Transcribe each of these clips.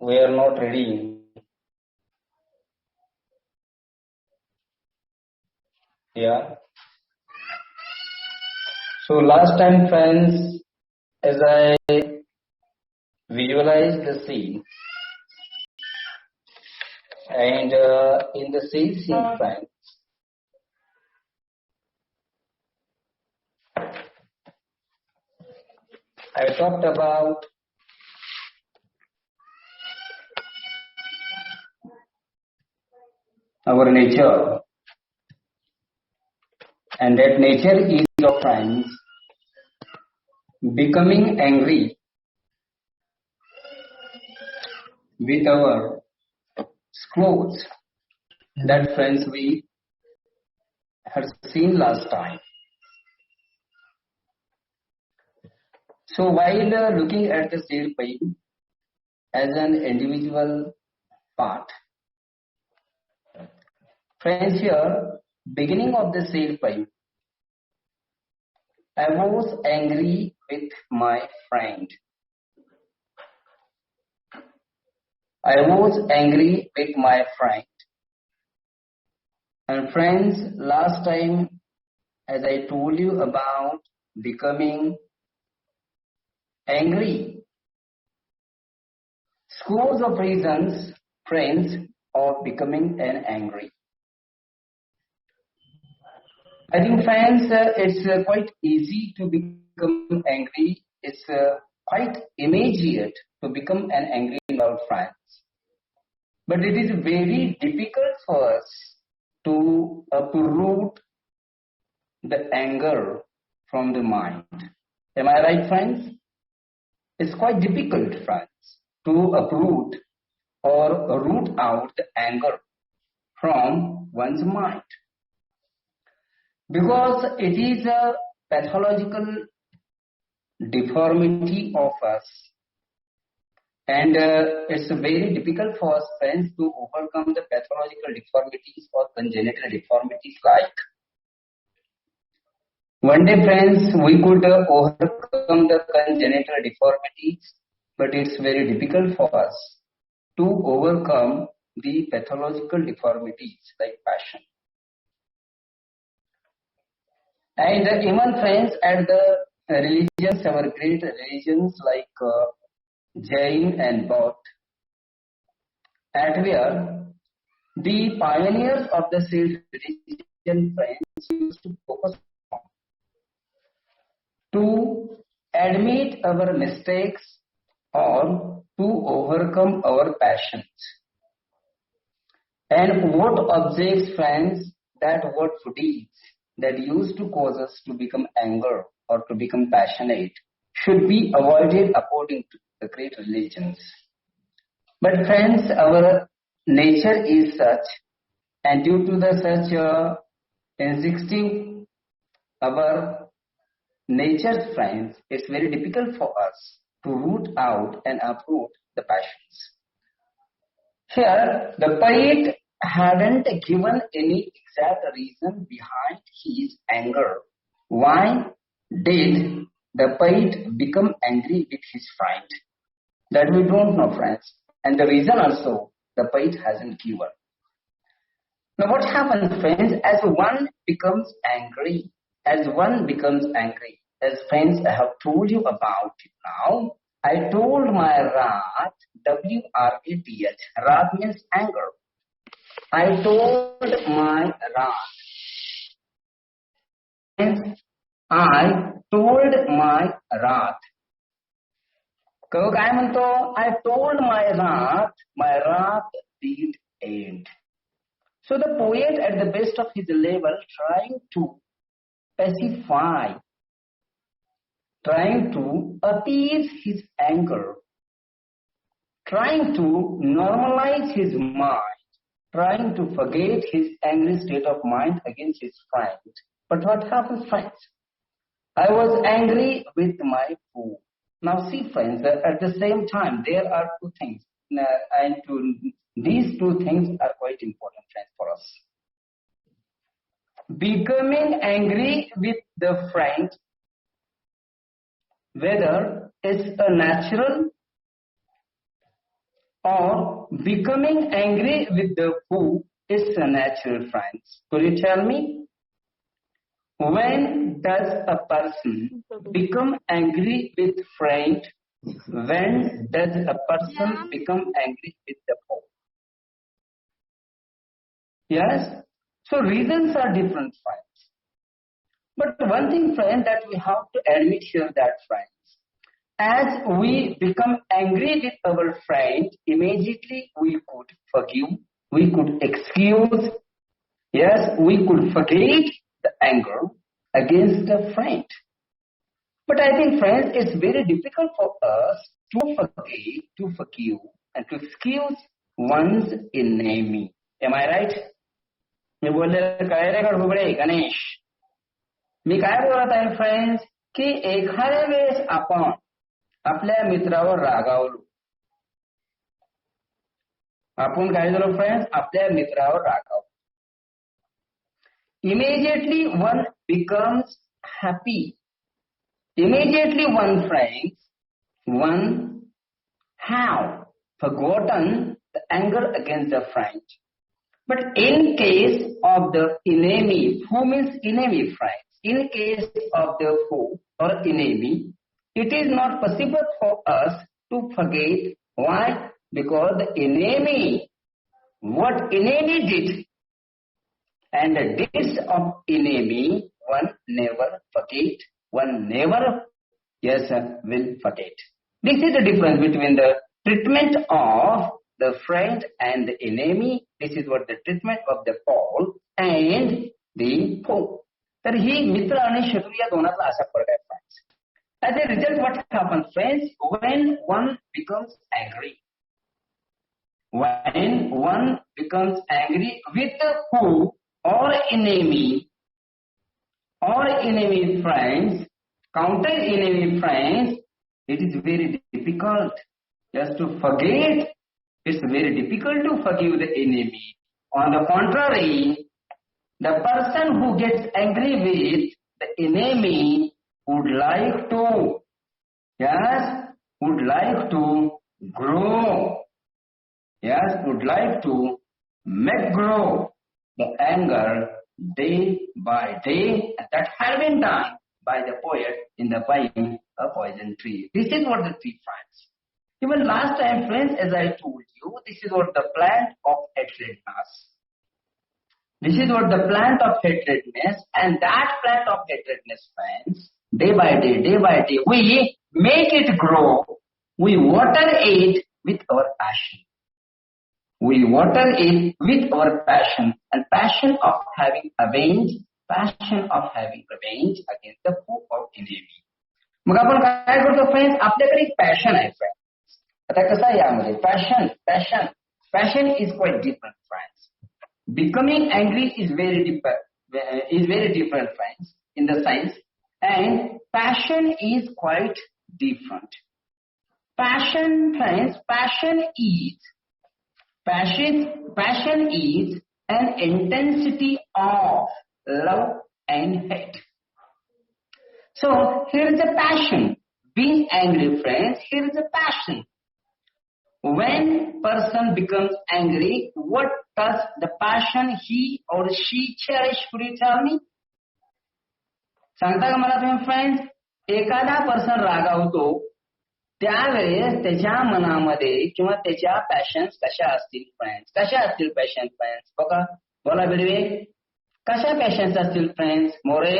We are not ready. Yeah. So last time, friends, as I visualized the scene, and in the same scene, friends, I talked about our nature, and that nature is, your friends, becoming angry with our clothes. That, friends, we had seen last time. So while looking at the tailpipe as an individual part, friends, here, beginning of the tailpipe, I was angry with my friend. I was angry with my friend. And friends, last time, as I told you about becoming angry, scores of reasons, friends, of becoming an angry. I think, friends, it's quite easy to become angry. It's quite immediate to become an angry about friends. But it is very difficult for us to uproot the anger from the mind. Am I right, friends? It's quite difficult, friends, to uproot or root out the anger from one's mind, because it is a pathological deformity of us, and it's very difficult for us, friends, to overcome the pathological deformities or congenital deformities. Like one day, friends, we could overcome the congenital deformities, but it's very difficult for us to overcome the pathological deformities like passion. And even, friends, at the religions, our great religions like Jain and Baudd, at where the pioneers of the self-religion, friends, used to focus on to admit our mistakes or to overcome our passions. And what objects, friends, that what deeds that used to cause us to become anger or to become passionate should be avoided according to the great religions. But, friends, our nature is such, and due to the such instinctive our nature, friends, it's very difficult for us to root out and uproot the passions. Here, the poet hadn't given any exact reason behind his anger. Why did the poet become angry with his friend? That we don't know, friends. And the reason also, the poet hasn't given. Now what happens, friends, as one becomes angry, as friends, I have told you about it now. I told my wrath, W-R-A-T-H, wrath means anger. I told my wrath. I told my wrath. काय म्हणतो? I told my wrath did end. So the poet, at the best of his level, trying to pacify, trying to appease his anger, trying to normalize his mind, trying to forget his angry state of mind against his friend. But what happens, friends? I was angry with my fool. Now see, friends, at the same time, there are two things. And these two things are quite important, friends, for us. Becoming angry with the friend, whether it's a natural or becoming angry with the who is natural, friends? Could you tell me? When does a person become angry with friend? When does a person become angry with the foe? Yes? So reasons are different, friends. But one thing, friend, that we have to admit here that, friends, as we become angry with our friend, immediately we could forgive, we could excuse, yes, we could forget the anger against a friend. But I think, friends, it's very difficult for us to forget, to forgive, and to excuse one's enemy. Am I right? मी बोललेलं काय रे गडबडे गणेश? मी काय बोलत आहे, friends, की एखाद्या वेळेस आपण आपल्या मित्रावर रागावलो. आपण काय झालो, फ्रेंड्स? आपल्या मित्रावर रागावलो. Immediately one becomes happy. Immediately one have forgotten the anger against the friend. But in case of the enemy, who means enemy, friends? In case of the foe or enemy, it is not possible for us to forget. Why? Because the enemy, what enemy did, and the deeds of enemy, one never forget. One never, will forget. This is the difference between the treatment of the friend and the enemy. This is what the treatment of the Paul and the foe. तर ही मित्र आणि शत्रू या दोनातला असा फरक आहे, friends. As a result, what happens, friends, when one becomes angry? When one becomes angry with the foe or enemy, friends, counter enemy, friends, it is very difficult just to forget. It's very difficult to forgive the enemy. On the contrary, the person who gets angry with the enemy would like to grow. Yes, would like to make grow the anger day by day. And that had been done by the poet in the poem A Poison Tree. This is what the tree finds. Even last time, friends, as I told you, this is what the plant of hatredness. This is what the plant of hatredness, and that plant of hatredness, friends, day by day, we make it grow. We water it with our passion. We water it with our passion, and passion of having revenge against the foe or enemy. मग आपण काय करतो, friends? आपल्याकडे एक passion आहे, friends. आता कसं आहे यामध्ये passion is quite different, friends. Becoming angry is very different, friends, in the sense, and passion is quite different. Passion, friends, passion is an intensity of love and hate. So here is a passion. Being angry, friends, here is a passion. When person becomes angry, what does the passion he or she cherish? Could you tell me? सांगता का मला तुम्ही, friends? एखादा person रागावतो त्यावेळेस त्याच्या मनामध्ये किंवा त्याच्या पॅशन्स कशा असतील, फ्रेंड्स? कशा असतील पॅशन, फ्रेंड्स? बघा, बोला बिडवे. कशा पॅशन्स असतील, फ्रेंड्स? मोरे,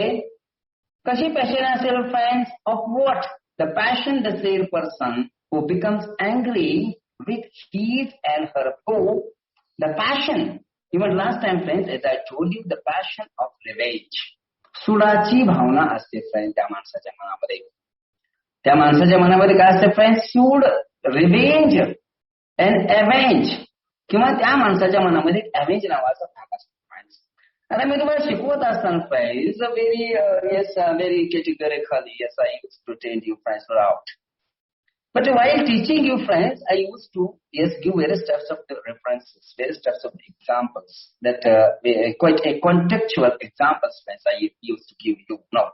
कशी पॅशन असेल, friends? Of what? The passion, the said person who becomes angry with his and her foe, the passion, even last time, friends, as I told you, the passion of revenge. सुडाची भावना असते, friends, त्या माणसाच्या मनामध्ये. त्या माणसाच्या मनामध्ये काय असते, friends? Sued, revenge and avenge, किंवा त्या माणसाच्या मनामध्ये अवेंज नावाचा भाग असतो, फ्रेंड्स. आता मी तुम्हाला शिकवत असताना, friends, very categorically, yes, I used to tell you, friends, out. But while teaching you, friends, I used to give various types of references, various types of examples that quite a contextual examples, friends, I used to give you now.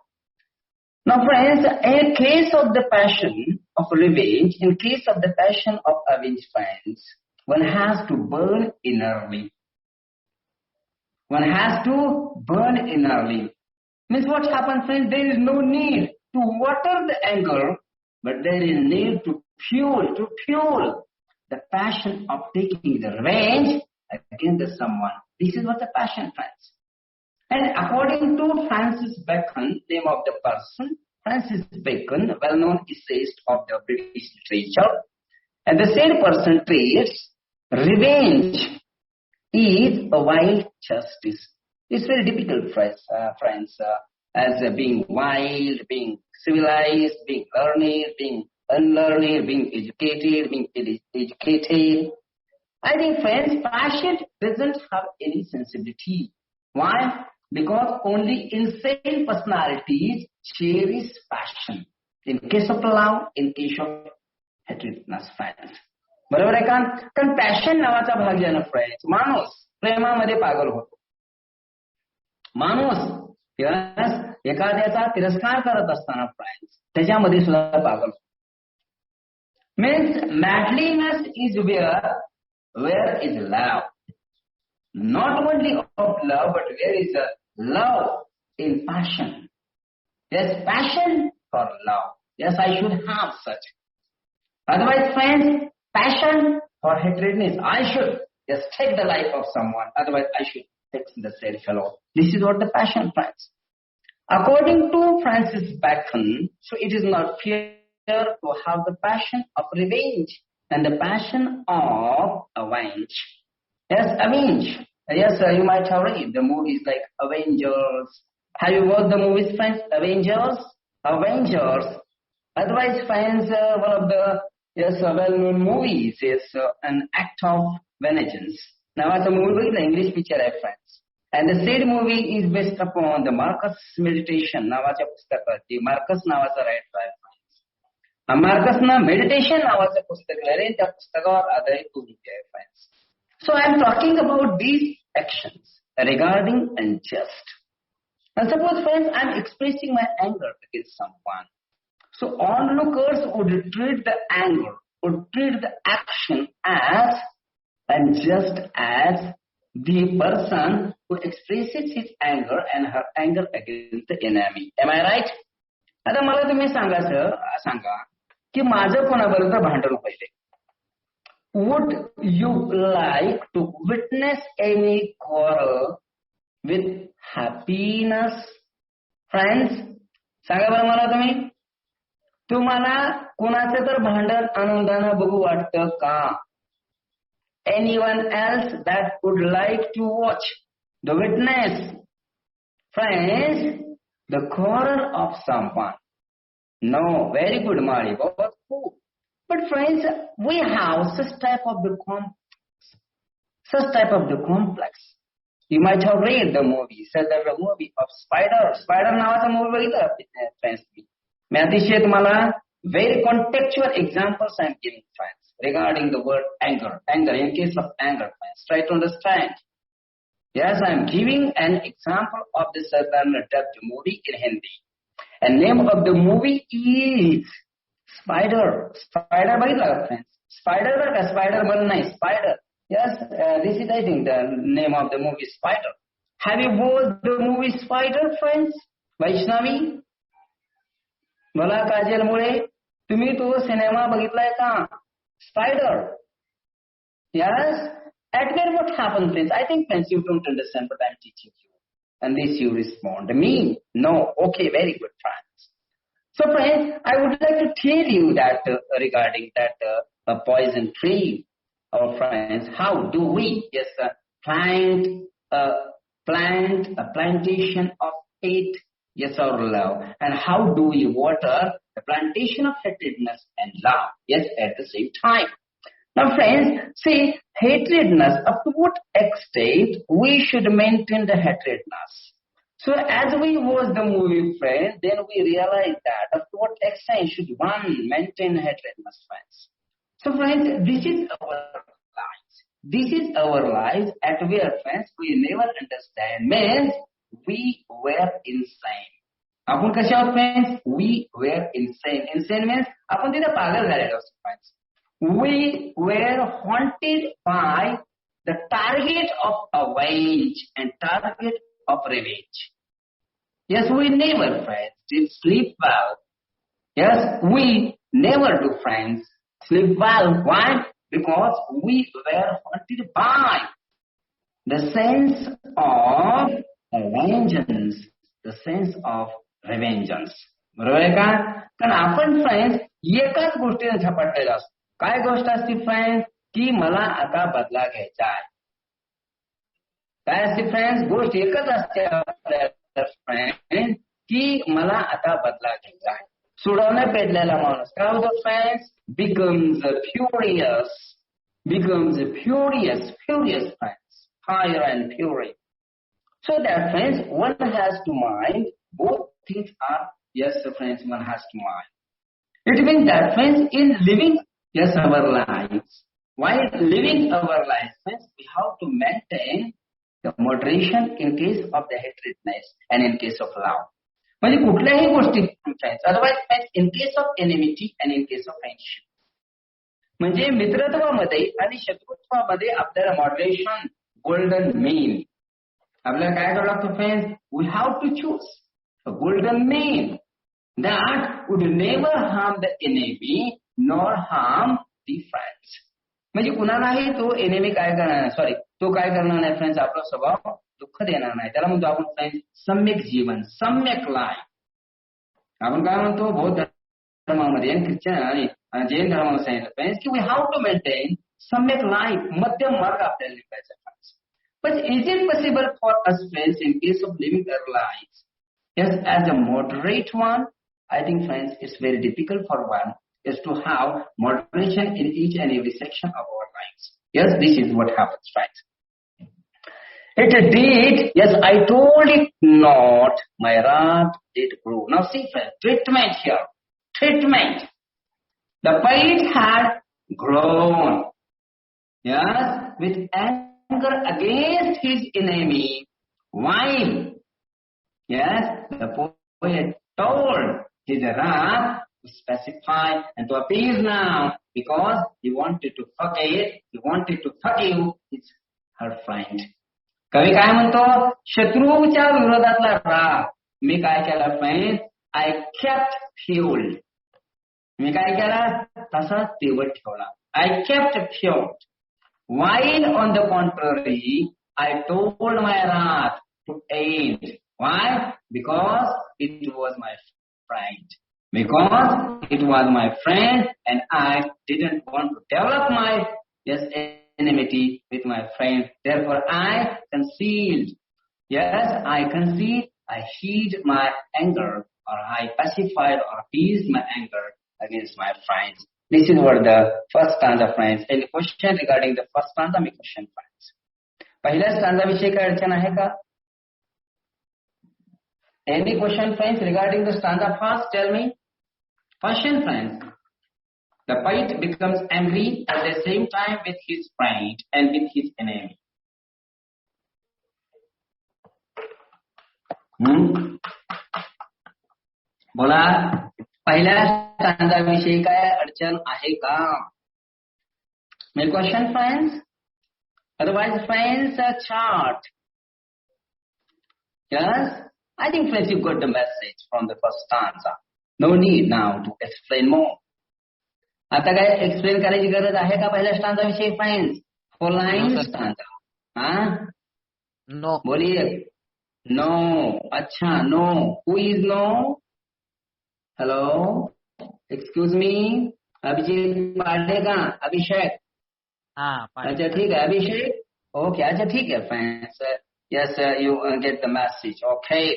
Now friends, in case of the passion of revenge, in case of the passion of avenge, friends, one has to burn innerly. One has to burn innerly. Means what happens, friends? There is no need to water the anger, but there is need to fuel the passion of taking the revenge against someone. This is what the passion, friends. And according to Francis Bacon, name of the person, Francis Bacon, well-known essayist of the British literature, and the same person treats revenge is a wild justice. It's very difficult, friends, as being wild, being civilized, being learned, being unlearned, being educated, being educated. I think, friends, passion doesn't have any sensibility. Why? Because only insane personalities cherish passion. In case of love, in case of hatredness, friends. बरोबर आहे का? कारण passion नावाचा भाग आहे ना friends, माणूस प्रेमामध्ये पागल होतो. माणूस एखाद्याचा तिरस्कार करत असताना फ्रेंड्स त्याच्यामध्ये सुद्धा पागल होतो. Means madliness is where is love. Not only of love, but where is love in passion. There's passion for love. Yes, I should have such. Otherwise, friends, passion for hatredness. I should just take the life of someone. Otherwise, I should take the said fellow. This is what the passion, friends. According to Francis Bacon, so it is not fair to have the passion of revenge and the passion of avenge. Yes, avenge. Yes, you might have read the movies like Avengers. Have you watched the movies, friends? Avengers? Otherwise, friends, one of the well-known movies is An Act of Vengeance. Now, it's a movie, the English picture, friends. And the said movie is based upon the Marcus Meditation. Navacha pustaka. The Marcus Navacha right, friends. Marcus na Meditation Navacha pustaka. The pustaka adharit friends. So I am talking about these actions regarding unjust. And suppose, friends, I am expressing my anger against someone. So onlookers would treat the anger, would treat the action as unjust as the person who expresses his anger and her anger against the enemy. Am I right? आता मला तुम्ही सांगा की माझं कोणाबरोबर भांडण होईल. Would you like to witness any quarrel with happiness? Friends, सांगा बरं मला तुम्हाला कोणाचं तर भांडण आनंदानं बघू वाटतं का? Anyone else that would like to watch the witness? Friends, the quarrel of someone. No, very good, Mari. But friends, we have such type of the complex. You might have read the movie, said that the movie of Spider. Spider नावाचा movie बघितला friends. मी अतिशय तुम्हाला very contextual examples I am giving, friends, regarding the word anger. Anger, in case of anger, friends, try to understand. Yes, I am giving an example of this certain dubbed movie in Hindi. And name of the movie is Spider. Spider बघितला friends. Spider पण नाही, Spider. Yes, this is I think the name of the movie Spider. Have you watched the movie Spider, friends? Vaishnavi? मला काजल मुळे तुम्ही तो cinema बघितलाय का? Spider. Yes? At where what happened, friends? I think, friends, you don't understand what I'm teaching you. And this you respond. Me? No. Okay, very good, friends. So, friends, I would like to tell you that regarding that poison tree, our friends, how do we plant a plantation of hate, yes, or love? And how do we water the plantation of hatredness and love, yes, at the same time? Now, friends, see, hatredness, up to what extent we should maintain the hatredness? So, as we watch the movie, friends, then we realize that up to what extent should one maintain hatredness, friends? So, friends, this is our lives. This is our lives at where, friends, we never understand. Means we were insane. आपण कसे आहोत friends? We were insane. Insane means आपण तिथे पागल झालेलो असतो friends. We were haunted by the target of avenge and target of revenge. Yes, we never, friends, did sleep well. Yes, we never do, friends, sleep well. Why? Because we were haunted by the sense of vengeance, the sense of revengeance. बरोबर आहे का? कारण आपण friends एकाच गोष्टीने झपाटलेला असतो. काय गोष्ट असते फ्रेंड्स? की मला आता बदला घ्यायचा आहे. काय असते फ्रेंड्स? गोष्ट एकच असते फ्रेंड की मला आता बदला घ्यायचा आहे. सोडवणे पेटलेला माणूस काय होतो friends? becomes furious friends, fire and fury. So that friends, one has to mind both things are, yes friends, one has to mind. It means that friends, in living yes our lives, while living our lives friends, we have to maintain the moderation in case of the hatredness and in case of love. म्हणजे कुठल्याही गोष्टीत friends, otherwise in case of enmity and in case of friendship. म्हणजे मित्रत्वामध्ये आणि शत्रुत्वामध्ये आपल्याला moderation, golden mean. आपल्याला काय करावं लागतं friends? We have to choose a golden mean that would never harm the enemy nor harm the friends. म्हणजे कुणालाही तो एनिमी काय करणार नाही, सॉरी तो काय करणार नाही फ्रेंड्स, आपला स्वभाव दुःख देणार नाही. त्याला म्हणतो आपण फ्रेंड्स सम्यक जीवन, सम्यक लाईफ. आपण काय म्हणतो बौद्ध धर्मामध्ये ख्रिश्चन आणि जैन धर्मामध्ये सांगितलं फ्रेंड्स की वी हॅव टू मेंटेन सम्यक लाईफ, मध्यम मार्ग आपल्याला निघायचा friends. But is it possible for us friends in case of living our life yes as a moderate one? I think friends it's very difficult for one is to have moderation in each and every section of our lives. Yes, this is what happens, right? It did, yes, I told it not, my wrath did grow. Now see friends, treatment here, treatment. The fight had grown, yes, with anger against his enemy, while, yes, the poet told his wrath to specify and to appease now because he wanted to forget, he wanted to forgive her friend. कवी काय म्हणतो? शत्रूच्या विरोधातला राग मी काय केला friend? I kept fueled. मी काय केला? तसाच तेवत ठेवला. I kept fueled. While on the contrary, I told my wrath to end. Why? Because it was my friend. Because it was my friend and I didn't want to develop my enmity with my friend. Therefore I concealed. Yes, I concealed. I hid my anger or I pacified or appeased my anger against my friends. This is what the first stanza, friends. Any question regarding the first stanza? My question, friends. पहिल्या stanza विषयी काय अडचण आहे का? Any question, friends, regarding the stanza first? Tell me. Question, friends. The poet becomes angry at the same time with his friend and with his enemy. बोला, पहिल्या stanza विषयी काय अडचण आहे का? My question, friends. Otherwise, friends, a chart. Yes. I think friends you got the message from the first stanza. No need now to explain more. आता काय explain करायची गरज आहे का पहिल्या स्टांजा विषयी फ्रेंड्स? Four line stanza. हाँ no बोलिए. नो. अच्छा no. Who is no? Hello excuse me. Abhijit पांडेगा. अभिषेक. हाँ अच्छा ठीक है अभिषेक. ओके अच्छा ठीक है friends. Yes, you get the message. Okay.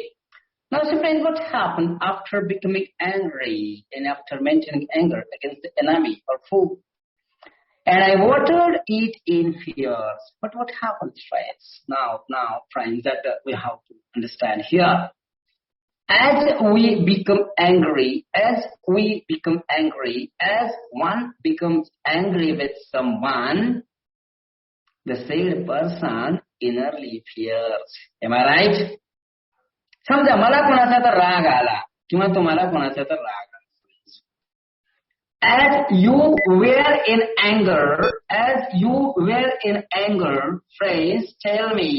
Now, so friends, what happened after becoming angry and after mentioning anger against the enemy or foe? And I watered it in fears. But what happens, friends? Now, friends, that we have to understand here. As we become angry, as one becomes angry with someone, the said person innerly fears. Am I right? समजा मला कोणाचा तर राग आला किंवा तुम्हाला कोणाचा तर राग आला. As you were in anger, friends, tell me,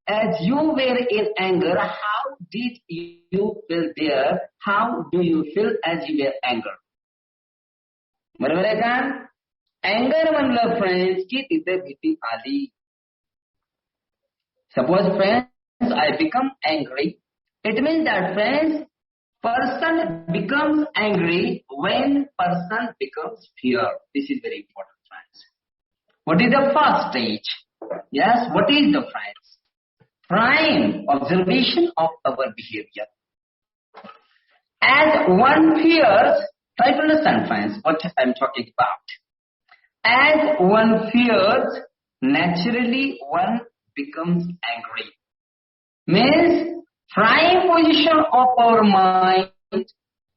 as you were in anger, how did you feel there? How do you feel as you were anger? बरोबर आहे का? अँगर म्हणलं फ्रेंड्स की तिथे भीती आली. Suppose friends, I become angry. It means that friends, person becomes angry when person becomes fear. This is very important, friends. What is the first stage? Yes, what is the friends? Prime observation of our behavior. As one fears, try to understand, friends, what I'm talking about. As one fears, naturally one becomes angry. Means prime position of our mind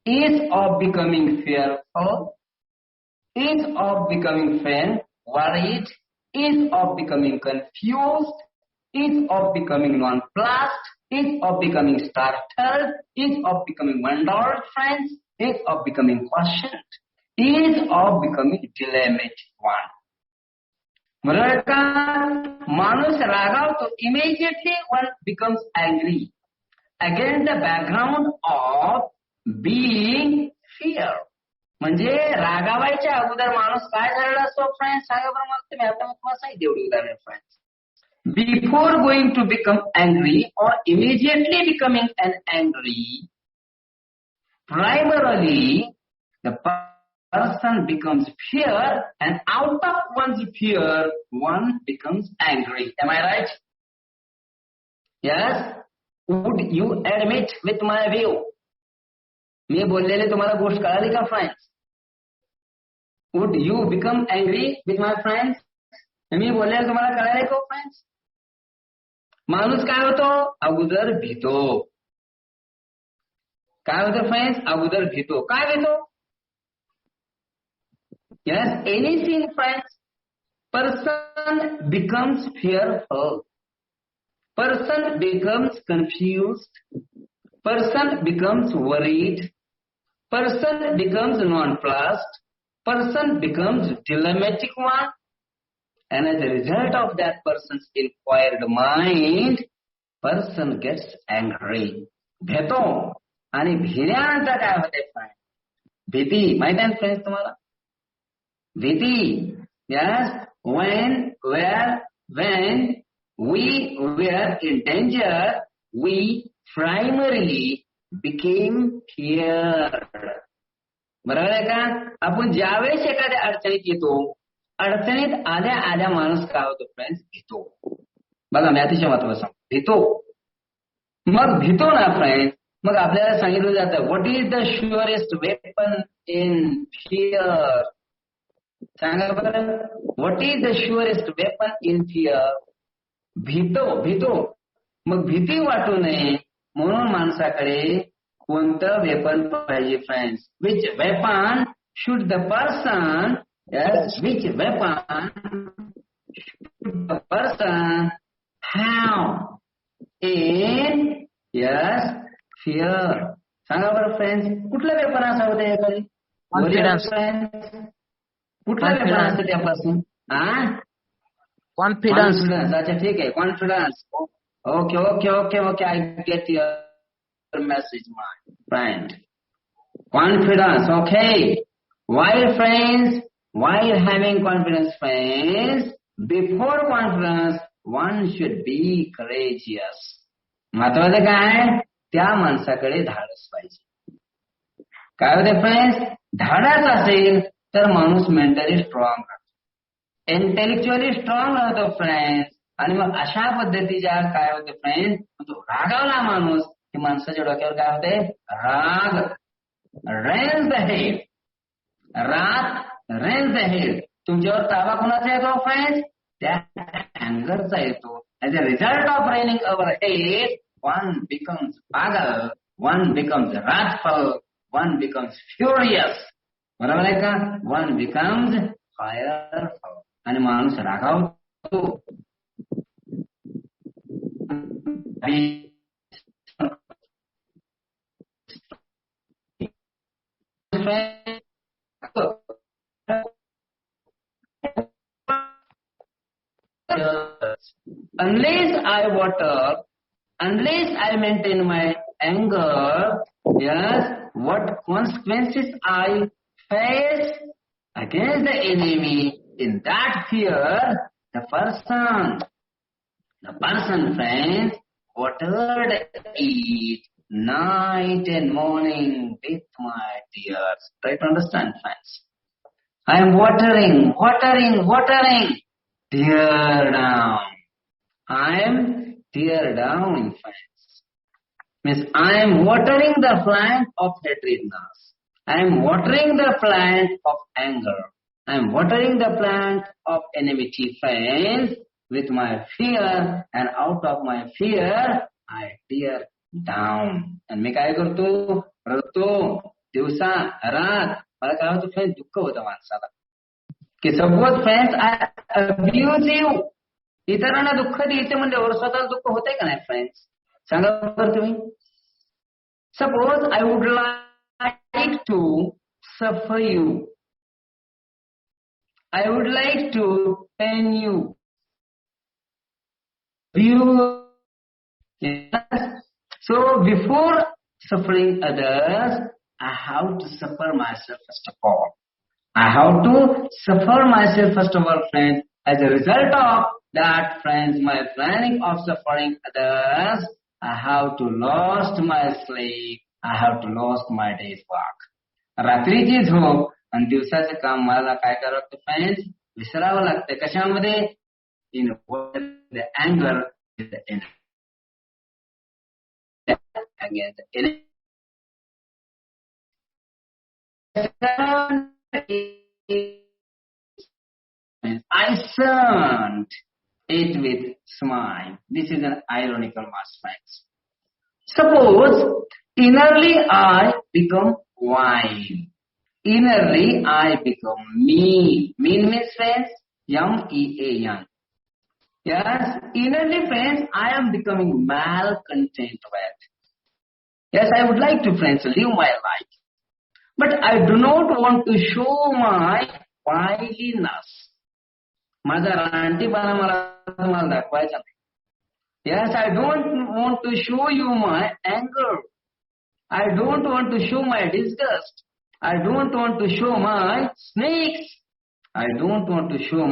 is of becoming fearful, is of becoming worried, is of becoming confused, is of becoming nonplussed, is of becoming startled, is of becoming wondered, friends, is of becoming questioned, is of becoming dilemmatic one. बरोबर का? माणूस रागावतो, immediately one becomes angry against the background of being fear. म्हणजे रागावायच्या अगोदर माणूस काय झालेला असतो friends? सांगा बरं मला तुम्ही. आता तुम्हाला सांगितलं एवढी उदाहरण friends. Before going to become angry or immediately becoming an angry, primarily the person becomes fear, and out of one's fear, one becomes angry. Am I right? Yes? Would you admit with my view? मी बोललेले तुम्हाला गोष्ट कळाली का friends? Would you become angry with my friends? मी बोललेले तुम्हाला कळाले का friends? माणूस काय होतो? अगोदर भीतो. काय होतं फ्रेंड्स? अगोदर भीतो. काय भीतो? Yes, anything friends. Person becomes fearful. Person becomes confused. Person becomes worried. Person becomes nonplussed. Person becomes dilemmatic one. And as a result of that person's inquired mind, person gets angry. भेतो. आणि भिल्यानंतर काय होते friends? भीती. माहिती आहे friends तुम्हाला? भीती. Yes, when we were in danger, we primarily became feared. बरोबर आहे का? आपण ज्यावेळेस एखाद्या अडचणीत येतो, अडचणीत आल्या माणूस काय होतो फ्रेंड्स? भीतो. बघा मी अतिशय महत्वाचं सांगतो. भीतो. मग भीतो ना फ्रेंड्स, मग आपल्याला सांगितलं जातं what is the surest weapon in fear? सांगा बरं, what is the surest weapon in fear? भीतो. मग भीती वाटू नये म्हणून माणसाकडे कोणतं वेपन पाहिजे friends? Which weapon should the person, which weapon should the person have in fear? सांगा बरं फ्रेंड्स, कुठलं वेपन असं होतं याकडे? कॉन्फिडन्स. कुठलं वेपन असतं त्यापासून? कॉन्फिडन्स. अच्छा ठीक आहे, confidence. Okay, I get your message my friend. Confidence. Okay. While having confidence, friends, before confidence, one should be courageous. महत्वाचं काय? त्या माणसाकडे धाडस पाहिजे. काय होते फ्रेंड्स? धाडस असेल तर माणूस मेंटली स्ट्रॉंग राहतो, इंटेलेक्च्युअली स्ट्रॉंग राहतो फ्रेंड्स. आणि मग अशा पद्धतीच्या काय होते फ्रेंड्स? तो रागावला माणूस की माणसाच्या डोक्यावर काय होते? राग. Reins the head. Reins the head. तुमच्यावर ताबा कोणाचा येतो फ्रेंड्स? त्या अँगरचा येतो. As a result of reining our head, one becomes pagal, one becomes wrathful, one becomes furious. बरोबर आहे का? one becomes fireful. आणि माणूस रागावतो. Unless I water, unless I maintain my anger, yes, what consequences I face against the enemy? In that fear, the person, friends, watered it night and morning with my tears. Try to understand, friends. I am watering, tear down. I am tear down, friends. Means I am watering the plant of hatredness. I am watering the plant of anger. I am watering the plant of enmity, friends, with my fear, and out of my fear, I tear down. And मी काय करतो? रडतो, दिवसा, रात. मला काय होतं friends? दुःख होतं माणसाला. की suppose friends I abuse you. इतरांना दुःख द्यायचं म्हणजे स्वतःला दुःख होतंय का नाही फ्रेंड्स? सांगा बरं तुम्ही. Suppose I would like to suffer you. I would like to pain you. Yes. So before suffering others, I have to suffer myself first of all. I have to suffer myself first of all, friends. As a result of that, friends, my planning of suffering others, I have to lost my sleep. I have to lost my day's work. रात्रीची झोप आणि दिवसाचं काम मला काय करावं लागतं friends? विसरावं लागतं. कशामध्ये? इन अँगर I sent it with smile. This is an ironical mass, friends. Suppose innerly I become wine. Innerly, I become mean. Mean means, friends, M-E-A-N. Yes, innerly, friends, I am becoming malcontent with. Yes, I would like to, friends, live my life. But I do not want to show my wiliness. माझा रानटीपणा मला तुम्हाला दाखवायचा नाही. Yes, I don't want to show you my anger. I don't want to show my disgust. I don't want to show my snakes. I don't want to show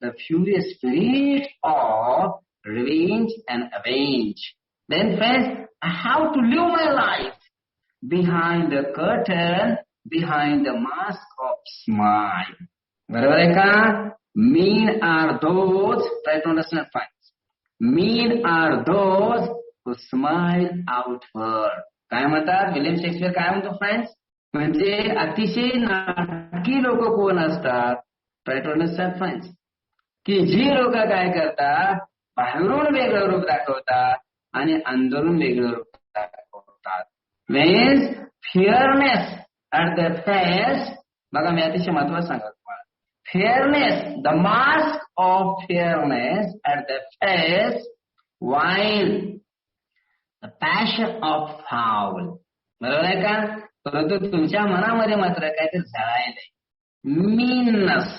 the furious spirit of revenge and avenge. Then friends, I have to live my life behind the curtain, behind the mask of smile. बरोबर आहे का? Mean are those, try to understand friends. Mean are those who smile outward. काय म्हणतात? William Shakespeare काय म्हणतो friends? म्हणजे अतिशय नाटकी लोक कोण असतात? Try to understand friends. की जी लोक काय करतात? बाहेरून वेगळं रूप दाखवतात आणि अंदरून वेगळं रूप दाखवतात. Means fearness at the face. बघा मी अतिशय महत्वाचं सांगतो तुम्हाला. Fairness, the mask of fairness at the face, while the passion of foul. बरोबर आहे का? परंतु तुमच्या मनामध्ये मात्र काहीतरी झळायलंय. मीननेस,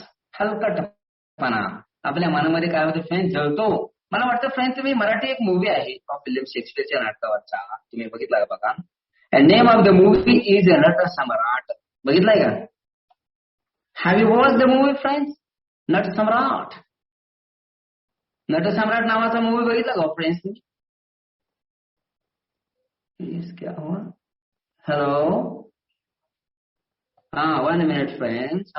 हलकटपणा आपल्या मनामध्ये काय होतं फ्रेंड्स? जळतो. मला वाटतं फ्रेंड्स तुम्ही मराठी एक मूवी आहे ऑफ विलियम शेक्सपियरच्या नाटकावरचा, तुम्ही बघितला का बघा? Name of the movie is Natsamrat. बघितलाय का? Have you watch the movie friends? Natsamrat. Natsamrat नावाचा मूवी बघितला का फ्रेंड्स तुम्ही? क्या हुआ? Hello? 1 minute, friends.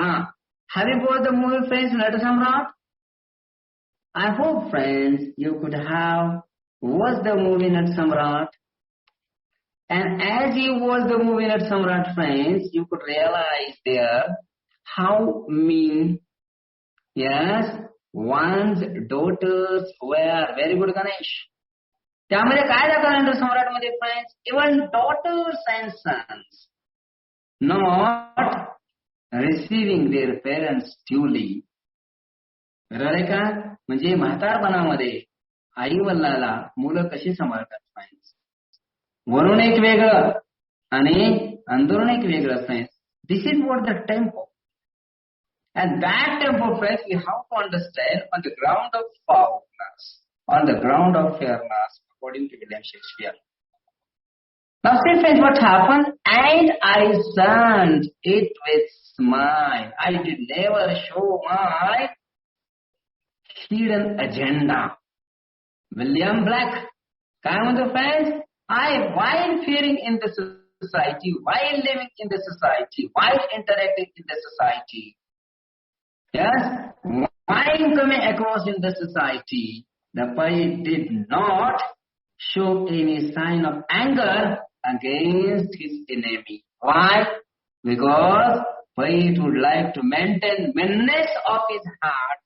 Have you watched the movie, friends, Natasamrat? I hope, friends, you could have watched the movie Natasamrat. And as you watch the movie Natasamrat, friends, you could realize there how mean, yes, one's daughters were. Very good, Ganesh. त्यामध्ये काय दाखवलं नटसम्राट मध्ये friends? Even daughters and sons not receiving their parents duly. बरोबर आहे का? म्हणजे म्हातारपणामध्ये आई वडिलाला मुलं कशी सांभाळतात फ्रेंड्स? वरून एक वेगळं आणि अंदरून एक वेगळं friends. This is what the tempo. And that tempo, friends, we have to understand on the ground of fairness, according to William Shakespeare. Now see, friends, what happened? And I sent it with smile. I did never show my hidden agenda. William Black. काय म्हणतो, friends? While fearing in the society, while living in the society, while interacting in the society, yes, while coming across in the society, the poet did not show any sign of anger against his enemy. Why? Because poet would like to maintain meanness of his heart,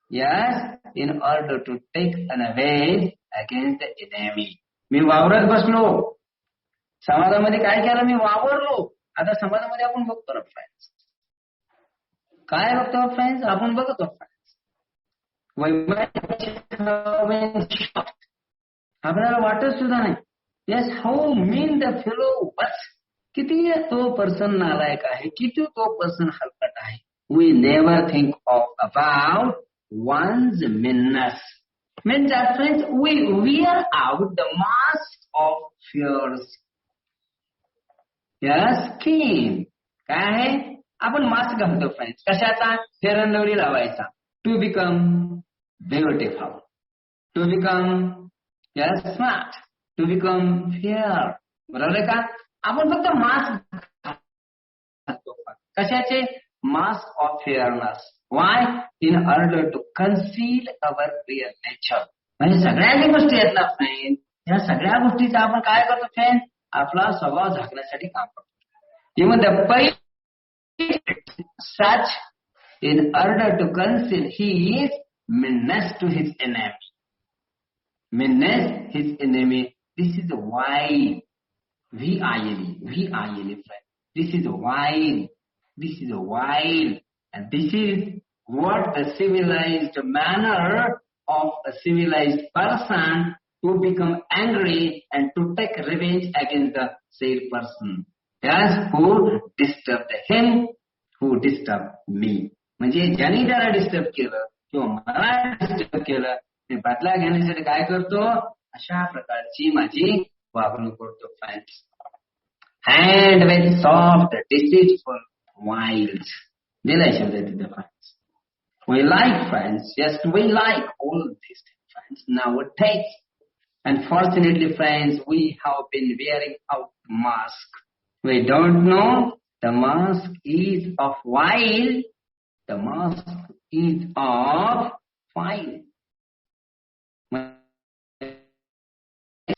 yes, in order to take an avenge against the enemy. मी वावरत बसलो, समाजामध्ये काय केलं, मी वावरलो. आता समाजामध्ये आपण बघतो ना फ्रेंड्स, काय बघतो फ्रेंड्स, आपण बघतो फ्रेंड्स, आपल्याला वाटत सुद्धा नाही, yes, how mean the fellow was, किती तो पर्सन नालायक आहे, किती तो पर्सन हलकट आहे. We never think of about one's meanness. Means that, friends, we wear out the mask of fears. Yes, skin. काय आहे, आपण मास्क घालतो फ्रेंड्स, कशाचा, फेअर अँड लवली लावायचा, to become beautiful, to become smart, to become fair. बरोबर आहे का? आपण फक्त मास्क घालतो, कशाचे, mask of fairness. Why? In order to conceal our real nature. म्हणजे सगळ्या ज्या गोष्टी आहेत ना फ्रेंड, या सगळ्या गोष्टीचा आपण काय करतो फ्रेंड, आपला स्वभाव झाकण्यासाठी काम करतो. Even the poet such in order to conceal his meanness to his enemy. Meanness, his enemy. This is why V-I-L-E, friend. This is wild. And this is what the civilized manner of a civilized person to become angry and to take revenge against the said person. Yes, who disturbed him, who disturbed me. म्हणजे ज्यांनी त्याला disturb केलं किंवा मला disturb केलं, मी बदला घेण्यासाठी काय करतो, अशा प्रकारची माझी वागणूक करतो friends. And with soft, deceitful wiles. दिलाय शब्द तिथे friends. We like, friends, yes, we like all these things, friends, nowadays. Unfortunately, friends, we have been wearing out mask. We don't know the mask is of wile. The mask is of file.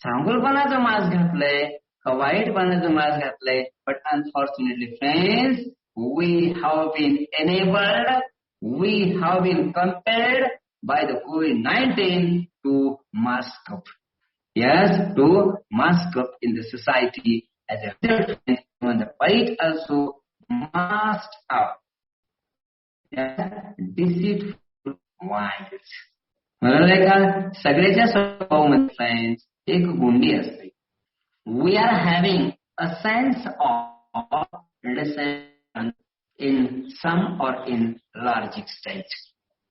चांगुलपणाचं mask घातलंय का वाईटपणाचं mask घातलंय, but unfortunately, friends, we have been enabled, we have been compelled by the COVID-19 to mask up. Yes, to mask up in the society. As a result, when the fight also masked up. Yes, deceitful wiles. मला का सगळ्याच्या स्वभावामध्ये friends एक गुंडी असते. We are having a sense of understanding in some or in large extent.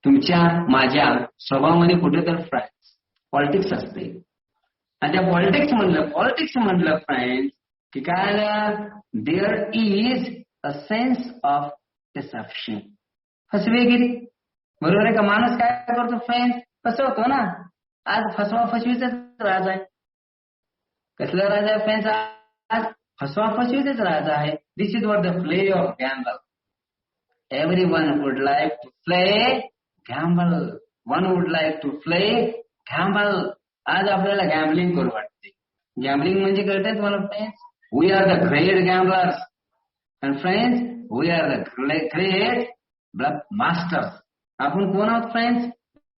तुमच्या माझ्या स्वभावामध्ये कुठेतरी friends politics असते, आणि त्या पॉलिटिक्स म्हणलं फ्रेंड्स की काय, there is a sense of deception, फसवेगिरी. बरोबर आहे का? माणूस काय करतो फ्रेंड्स, फसवतो ना. आज फसवा फसवीचाच राज आहे. कसला राज आहे फ्रेंड्स? आज फसवा फसवीचाच राज आहे. This is what the play of gamble. Everyone would like to play gamble. One would like to play gamble. आज आपल्याला गॅम्बलिंग करू वाटते. गॅम्बलिंग म्हणजे कळतंय तुम्हाला friends? We are the great gamblers. And friends, we are the great bluff masters. आपण कोण आहोत फ्रेंड्स?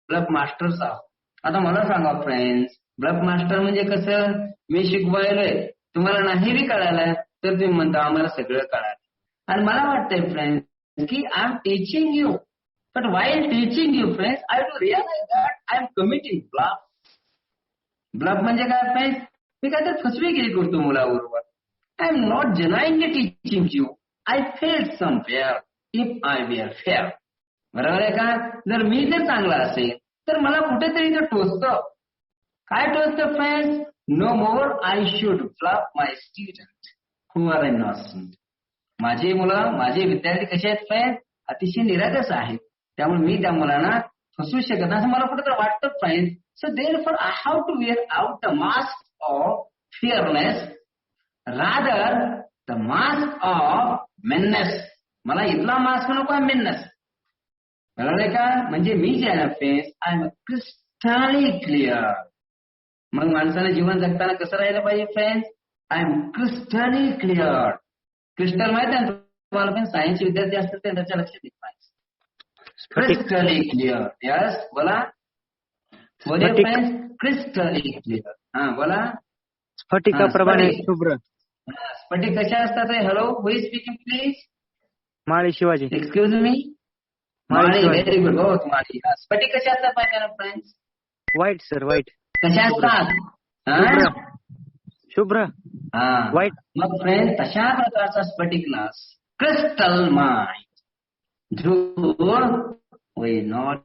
ब्लफ मास्टर्स आहोत. आता मला सांगा फ्रेंड्स, ब्लफ मास्टर म्हणजे कसं? मी शिकवायलोय, तुम्हाला नाही बी कळालं तर तुम्ही म्हणता आम्हाला सगळं कळालं. आणि मला वाटतंय फ्रेंड्स की I am teaching you, but while teaching you, friends, I have to realize that I am committing bluff. Bluff म्हणजे काय फ्रेंड्स? मी काय तर फसवेगिरी करतो मुलाबरोबर. I am not genuinely teaching you. I felt somewhere if I were fair. बरोबर आहे का? जर मी जर चांगला असेल तर मला कुठेतरी ते टोचतं. काय टोचतं friends? No more I should flop my student who are innocent. माझे मुलं, माझे विद्यार्थी कसे आहेत फ्रेंड्स? अतिशय निरागस आहेत. त्यामुळे मी त्या मुलांना फसवू शकत नाही असं मला कुठेतरी वाटतं friends. So therefore I have to wear out the mask of fearness rather the mask of meanness. मला इथला मास्क नको आहे, मेननेस. बरोबर आहे का? म्हणजे मी जे आहे ना फ्रेंड्स, आय एम क्रिस्टली क्लिअर. मग माणसानं जीवन जगताना कसं राहिलं पाहिजे friends? I am क्रिस्टली clear. Crystal माहिती आहे तुम्हाला, पण सायन्सचे विद्यार्थी असतात ते त्याच्या लक्षात येत नाही. क्रिस्टली क्लिअर. यस, बोला बोलिए फ्रेंड्स. क्रिस्टली क्लिअर. हा बोला. स्फटिकाप्रमाणे शुभ्र. स्फटिक कशा असतात? Hello, who is speaking please? Mali Shivaji. Excuse me. Mali. Very good. हो, माळी. स्फटिक कशा असतात पाहिजे ना फ्रेंड्स? White sir, white. कशा असतात? शुभ्र. हा, व्हाईट. मग फ्रेंड तशा प्रकारचा स्फटिकनस क्रिस्टल माइंड धूळ वी नॉट